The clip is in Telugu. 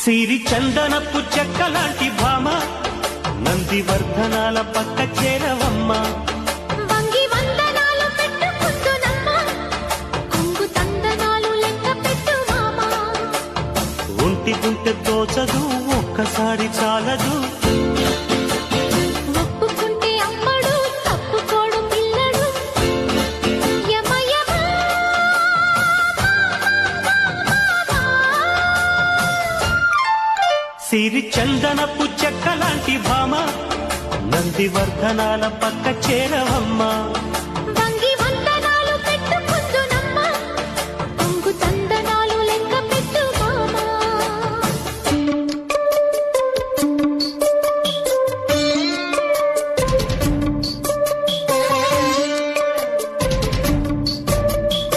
సిరి చందనపు చెక్కలాంటి భామ నందివర్ధనాల పక్క చేరవమ్మ. వంగి వందనాలు పెట్టుకుంటున్నమ్మ, కొంగు తందనాలు లెక్క పెట్టు మామా. ఒంటి గుంటె తోచదు ఒక్కసారి చాలదు, ఒప్పుకుంటే అమ్మడు తప్పుకోడు పిల్లడు. యమ యమ సిరి చందనపు చెక్కలాంటి భామ నందివర్ధనాల పక్క చేరవమ్మ. వంగి